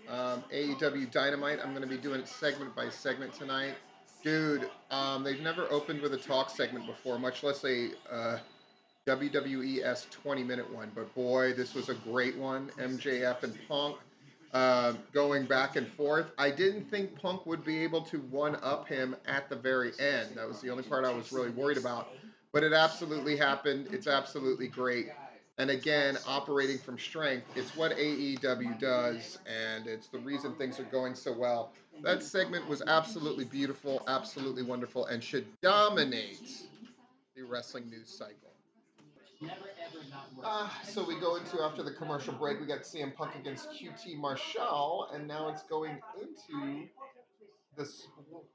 AEW Dynamite. I'm going to be doing it segment by segment tonight. Dude, they've never opened with a talk segment before, much less a WWE 20-minute one. But boy, this was a great one. MJF and Punk going back and forth. I didn't think Punk would be able to one up him at the very end. That was the only part I was really worried about. But it absolutely happened. It's absolutely great. And again, operating from strength, it's what AEW does, and it's the reason things are going so well. That segment was absolutely beautiful, absolutely wonderful, and should dominate the wrestling news cycle. So we go into after the commercial break. We got CM Punk against QT Marshall, and now it's going into the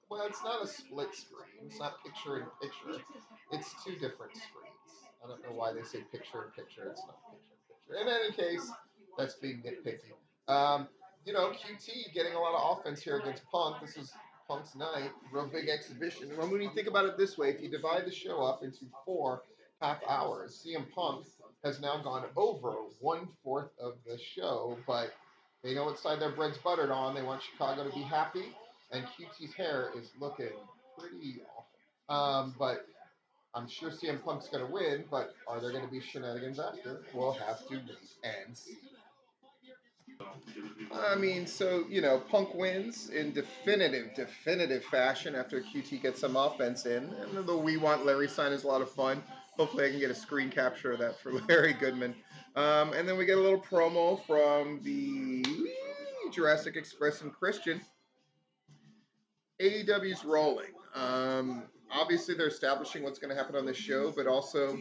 well. It's not a split screen. It's not picture in picture. It's two different screens. I don't know why they say picture in picture. It's not picture in picture. In any case, that's being nitpicky. QT getting a lot of offense here against Punk. This is Punk's night, real big exhibition. Well, when you think about it this way, if you divide the show up into 4 half hours, CM Punk has now gone over 1/4 of the show, but they know what side their bread's buttered on. They want Chicago to be happy, and QT's hair is looking pretty awful. But I'm sure CM Punk's going to win, but are there going to be shenanigans after? We'll have to wait and see. I mean, Punk wins in definitive fashion after QT gets some offense in. And the We Want Larry sign is a lot of fun. Hopefully, I can get a screen capture of that for Larry Goodman. And then we get a little promo from the Jurassic Express and Christian. AEW's rolling. Obviously, they're establishing what's going to happen on the show, but also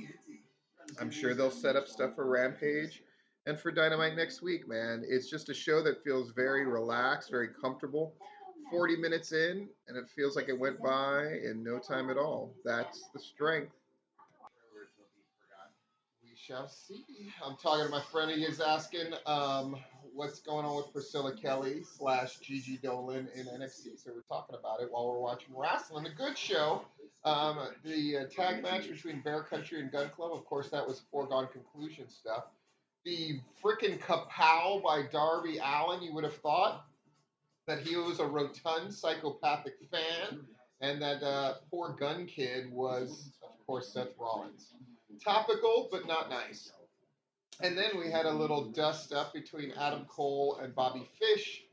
I'm sure they'll set up stuff for Rampage and for Dynamite next week, man. It's just a show that feels very relaxed, very comfortable. 40 minutes in, and it feels like it went by in no time at all. That's the strength. We shall see. I'm talking to my friend. He is asking what's going on with Priscilla Kelly / Gigi Dolan in NXT. So we're talking about it while we're watching wrestling. A good show. The tag match between Bear Country and Gun Club, of course, that was foregone conclusion stuff. The frickin' kapow by Darby Allin, you would have thought that he was a rotund psychopathic fan, and that poor gun kid was, of course, Seth Rollins. Topical, but not nice. And then we had a little dust up between Adam Cole and Bobby Fish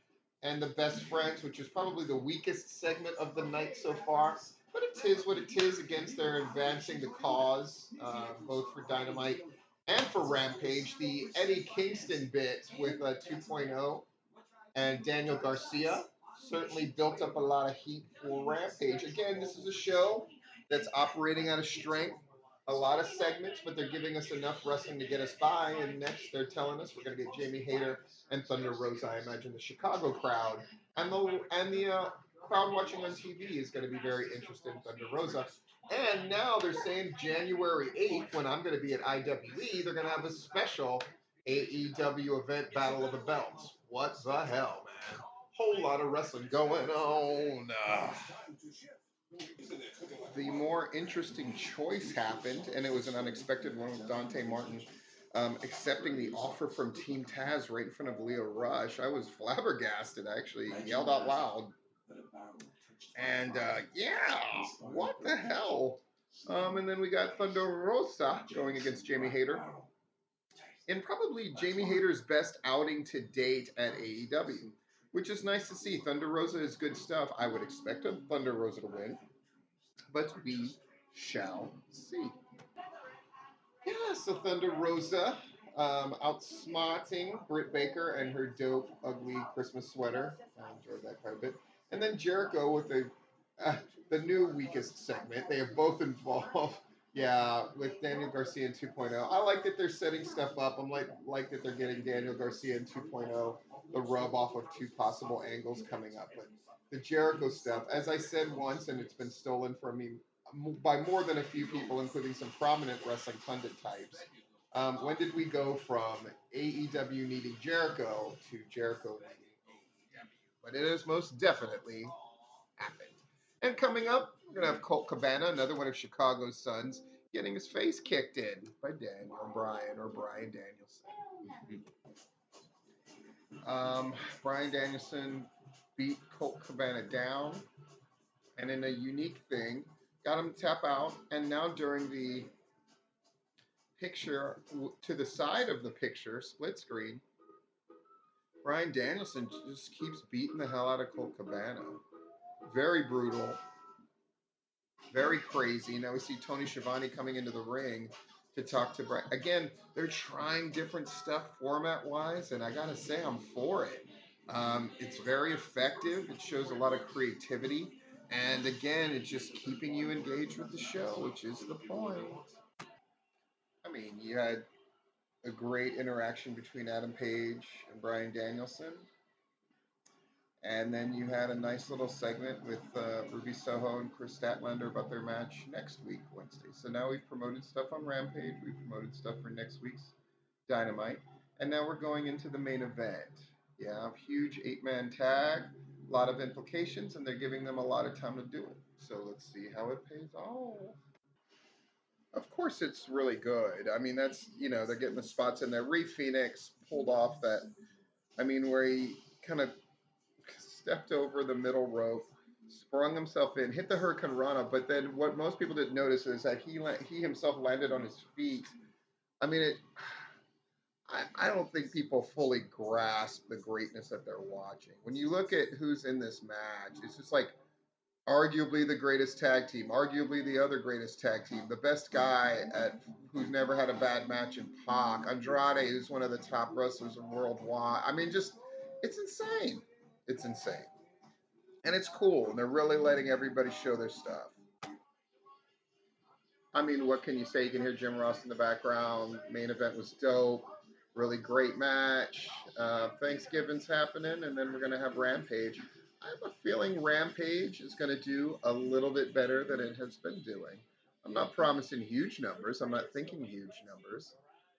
and the Best Friends, which is probably the weakest segment of the night so far. But it is what it is. Against they're advancing the cause, both for Dynamite and for Rampage. The Eddie Kingston bit with 2.0 and Daniel Garcia certainly built up a lot of heat for Rampage. Again, this is a show that's operating out of strength. A lot of segments, but they're giving us enough wrestling to get us by. And next, they're telling us we're going to get Jamie Hayter and Thunder Rosa. I imagine the Chicago crowd and the crowd watching on TV is going to be very interested in Thunder Rosa. And now they're saying January 8th, when I'm going to be at IWE, they're going to have a special AEW event, Battle of the Belts. What the hell, man? Whole lot of wrestling going on. The more interesting choice happened, and it was an unexpected one with Dante Martin accepting the offer from Team Taz right in front of Leo Rush. I was flabbergasted, actually. Yelled out loud. And yeah, what the hell? And then we got Thunder Rosa going against Jamie Hayter. And probably Jamie Hayter's best outing to date at AEW, which is nice to see. Thunder Rosa is good stuff. I would expect a Thunder Rosa to win, but we shall see. Yeah, so Thunder Rosa outsmarting Britt Baker and her dope, ugly Christmas sweater. I enjoyed that quite a bit. And then Jericho with the new weakest segment. They have both involved. Yeah, with Daniel Garcia in 2.0. I like that they're setting stuff up. I'm like that they're getting Daniel Garcia in 2.0, the rub off of two possible angles coming up. But the Jericho stuff, as I said once, and it's been stolen from me by more than a few people, including some prominent wrestling pundit types. When did we go from AEW needing Jericho to Jericho needing AEW? But it has most definitely happened. And coming up, we're going to have Colt Cabana, another one of Chicago's sons, getting his face kicked in by Daniel Bryan or Bryan Danielson. Um, Brian Danielson beat Colt Cabana down, and in a unique thing, got him to tap out. And now during the picture to the side of the picture, split screen, Brian Danielson just keeps beating the hell out of Colt Cabana. Very brutal, very crazy. Now we see Tony Schiavone coming into the ring to talk to Brian. Again, they're trying different stuff format wise, and I gotta say, I'm for it. It's very effective. It shows a lot of creativity, and again, it's just keeping you engaged with the show, which is the point. I mean, you had a great interaction between Adam Page and Brian Danielson. And then you had a nice little segment with Ruby Soho and Chris Statlander about their match next week, Wednesday. So now we've promoted stuff on Rampage. We've promoted stuff for next week's Dynamite. And now we're going into the main event. Yeah, huge 8-man tag, a lot of implications, and they're giving them a lot of time to do it. So let's see how it pays off. Of course, it's really good. I mean, that's, they're getting the spots in there. Rey Fenix pulled off that, where he kind of stepped over the middle rope, sprung himself in, hit the Hurricane Rana, but then what most people didn't notice is that he himself landed on his feet. I mean, I don't think people fully grasp the greatness that they're watching. When you look at who's in this match, it's just like arguably the greatest tag team, arguably the other greatest tag team, the best guy who's never had a bad match in Pac, Andrade, who's one of the top wrestlers worldwide. I mean, just it's insane. It's insane. And it's cool. And they're really letting everybody show their stuff. I mean, what can you say? You can hear Jim Ross in the background. Main event was dope. Really great match. Thanksgiving's happening, and then we're going to have Rampage. I have a feeling Rampage is going to do a little bit better than it has been doing. I'm not promising huge numbers. I'm not thinking huge numbers.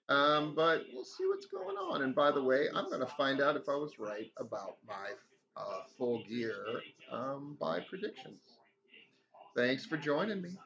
But we'll see what's going on. And by the way, I'm going to find out if I was right about my full gear by predictions. Thanks for joining me.